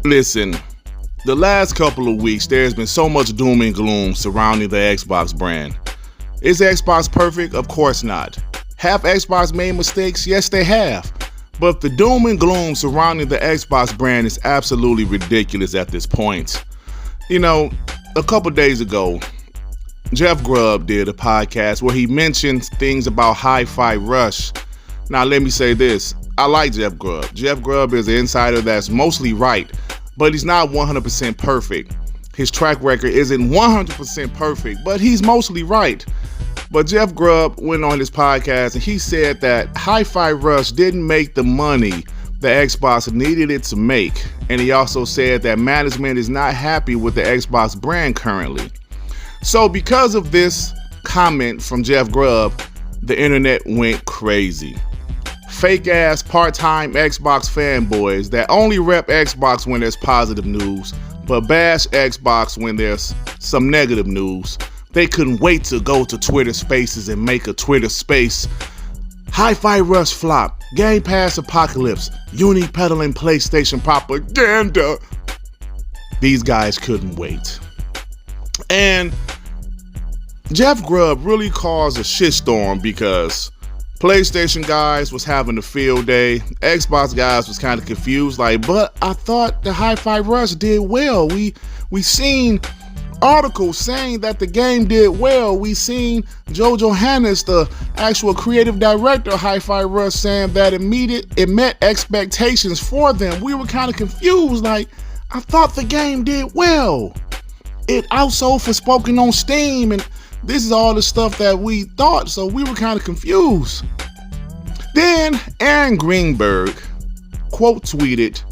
Listen, the last couple of weeks, there's been so much doom and gloom surrounding the Xbox brand. Is Xbox perfect? Of course not. Have Xbox made mistakes? Yes, they have. But the doom and gloom surrounding the Xbox brand is absolutely ridiculous at this point. You know, a couple days ago, Jeff Grubb did a podcast where he mentioned things about HIFI Rush. Now, let me say this. I like Jeff Grubb. Jeff Grubb is an insider that's mostly right, but he's not 100% perfect. His track record isn't 100% perfect, but he's mostly right. But Jeff Grubb went on his podcast and he said that HIFI Rush didn't make the money the Xbox needed it to make. And he also said that management is not happy with the Xbox brand currently. So because of this comment from Jeff Grubb, the internet went crazy. Fake ass part-time Xbox fanboys that only rep Xbox when there's positive news, but bash Xbox when there's some negative news. They couldn't wait to go to Twitter Spaces and make a Twitter space. HIFI Rush flop, Gamepass apocalypse, uni-peddling PlayStation propaganda. These guys couldn't wait. And Jeff Grubb really caused a shitstorm because PlayStation guys was having a field day. Xbox guys was kind of confused, like, but I thought the HIFI Rush did well. We seen articles saying that the game did well. We seen Joe Johannes, the actual creative director of HIFI Rush, saying that it met expectations for them. We were kind of confused, like, I thought the game did well. It outsold Forspoken on Steam, and this is all the stuff that we thought, so we were kind of confused. Then Aaron Greenberg quote tweeted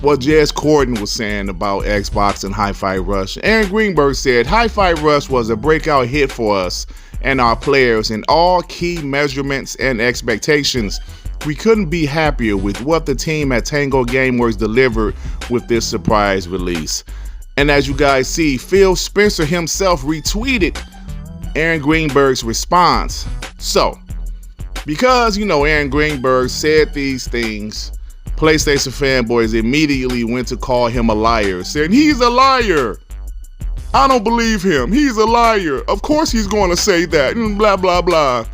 what Jez Corden was saying about Xbox and HIFI Rush. Aaron Greenberg said, HIFI Rush was a breakout hit for us and our players in all key measurements and expectations. We couldn't be happier with what the team at Tango Gameworks delivered with this surprise release. And as you guys see, Phil Spencer himself retweeted Aaron Greenberg's response. So, because, Aaron Greenberg said these things, PlayStation fanboys immediately went to call him a liar, saying, he's a liar. I don't believe him. He's a liar. Of course he's going to say that, blah, blah, blah.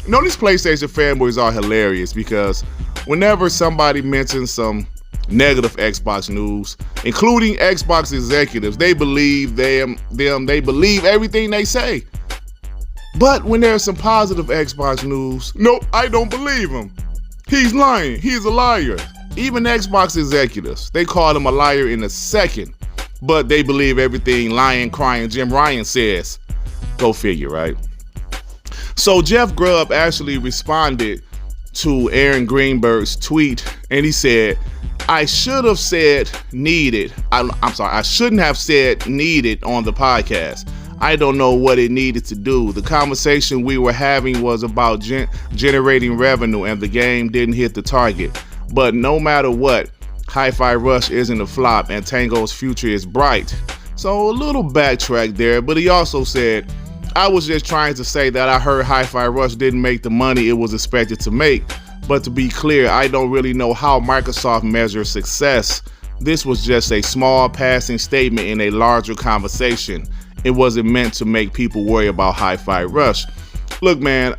These PlayStation fanboys are hilarious because whenever somebody mentions some negative Xbox news, including Xbox executives, they believe they believe everything they say. But when there's some positive Xbox news, nope, I don't believe him. He's lying. He's a liar. Even Xbox executives, they call him a liar in a second, but they believe everything lying, crying Jim Ryan says. Go figure, right? So Jeff Grubb actually responded to Aaron Greenberg's tweet, and he said, I should have said needed. I shouldn't have said needed on the podcast. I don't know what it needed to do. The conversation we were having was about generating revenue, and the game didn't hit the target. But no matter what, HIFI Rush isn't a flop, and Tango's future is bright. So a little backtrack there, but he also said, I was just trying to say that I heard HIFI Rush didn't make the money it was expected to make. But to be clear, I don't really know how Microsoft measures success. This was just a small passing statement in a larger conversation. It wasn't meant to make people worry about HIFI Rush. Look, man,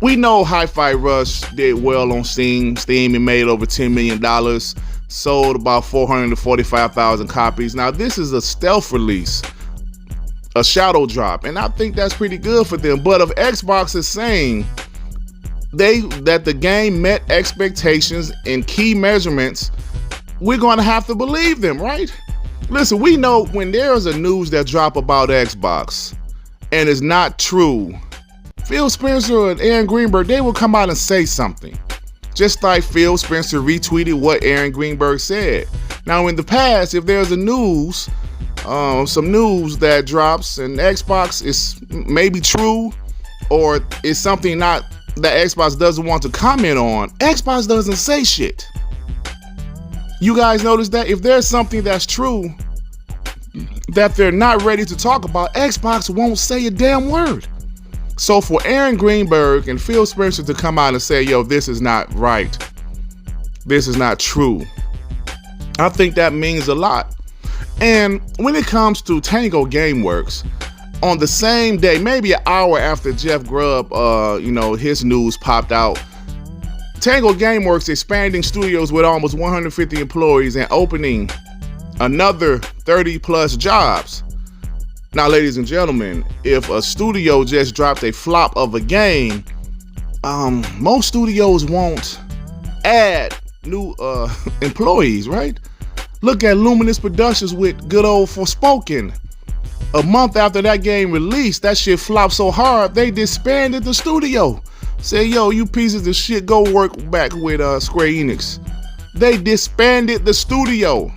we know HIFI Rush did well on Steam. It made over $10 million, sold about 445,000 copies. Now, this is a stealth release, a shadow drop, and I think that's pretty good for them. But if Xbox is saying that the game met expectations in key measurements, we're going to have to believe them, right? Listen, we know when there's a news that drop about Xbox and it's not true, Phil Spencer and Aaron Greenberg, they will come out and say something. Just like Phil Spencer retweeted what Aaron Greenberg said. Now, in the past, if there's a news, some news that drops and Xbox is maybe true or is something not that Xbox doesn't want to comment on, Xbox doesn't say shit. You guys notice that if there's something that's true that they're not ready to talk about, Xbox won't say a damn word. So for Aaron Greenberg and Phil Spencer to come out and say, yo, this is not right, this is not true. I think that means a lot. And when it comes to Tango Gameworks, on the same day, maybe an hour after Jeff Grubb, his news popped out, Tango Gameworks expanding studios with almost 150 employees and opening another 30 plus jobs. Now, ladies and gentlemen, if a studio just dropped a flop of a game, most studios won't add new employees, right? Look at Luminous Productions with good old Forspoken. A month after that game released, that shit flopped so hard, they disbanded the studio. Say, yo, you pieces of shit, go work back with Square Enix. They disbanded the studio.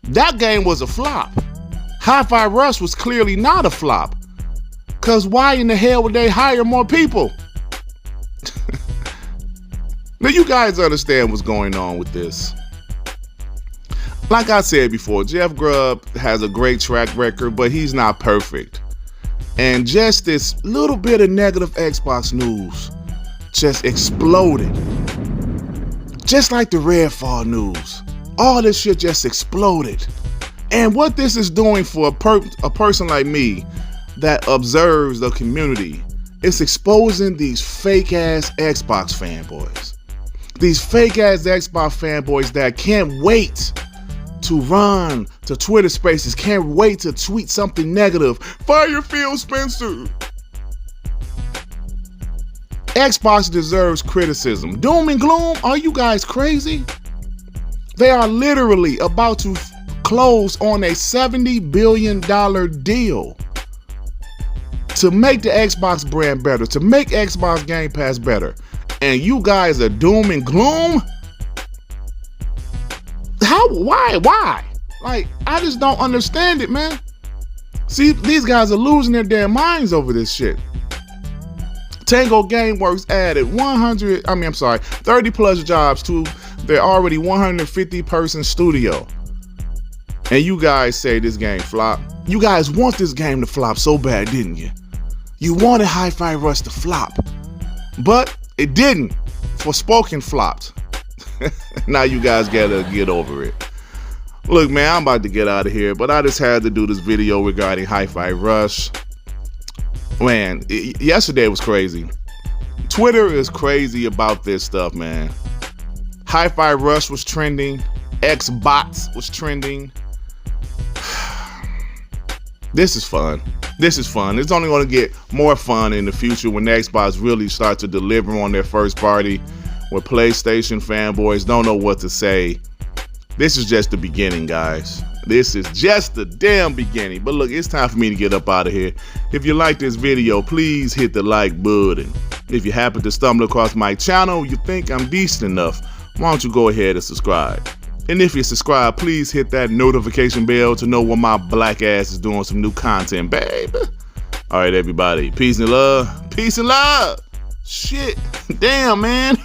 That game was a flop. Hi-Fi Rush was clearly not a flop. Cause why in the hell would they hire more people? Now you guys understand what's going on with this. Like I said before, Jeff Grubb has a great track record, but he's not perfect. And just this little bit of negative Xbox news just exploded. Just like the Redfall news. All this shit just exploded. And what this is doing for a person like me that observes the community, it's exposing these fake ass Xbox fanboys. These fake ass Xbox fanboys that can't wait to run to Twitter Spaces, can't wait to tweet something negative. Fire Phil Spencer. Xbox deserves criticism. Doom and gloom, are you guys crazy? They are literally about to close on a $70 billion deal to make the Xbox brand better, to make Xbox Game Pass better. And you guys are doom and gloom? How? Why? Like, I just don't understand it, man. See, these guys are losing their damn minds over this shit. Tango Gameworks added 30 plus jobs to their already 150 person studio. And you guys say this game flopped. You guys want this game to flop so bad, didn't you? You wanted Hi-Fi Rush to flop. But it didn't. Forspoken flopped. Now you guys gotta get over it. Look, man, I'm about to get out of here, but I just had to do this video regarding Hi-Fi Rush. Man, yesterday was crazy. Twitter is crazy about this stuff, man. Hi-Fi Rush was trending. Xbots was trending. This is fun. This is fun. It's only going to get more fun in the future when the Xbox really start to deliver on their first party, where PlayStation fanboys don't know what to say. This is just the beginning, guys. This is just the damn beginning. But look, it's time for me to get up out of here. If you like this video, please hit the like button. If you happen to stumble across my channel, you think I'm decent enough, why don't you go ahead and subscribe? And if you subscribe, please hit that notification bell to know when my black ass is doing some new content, baby. All right, everybody. Peace and love. Peace and love. Shit. Damn, man.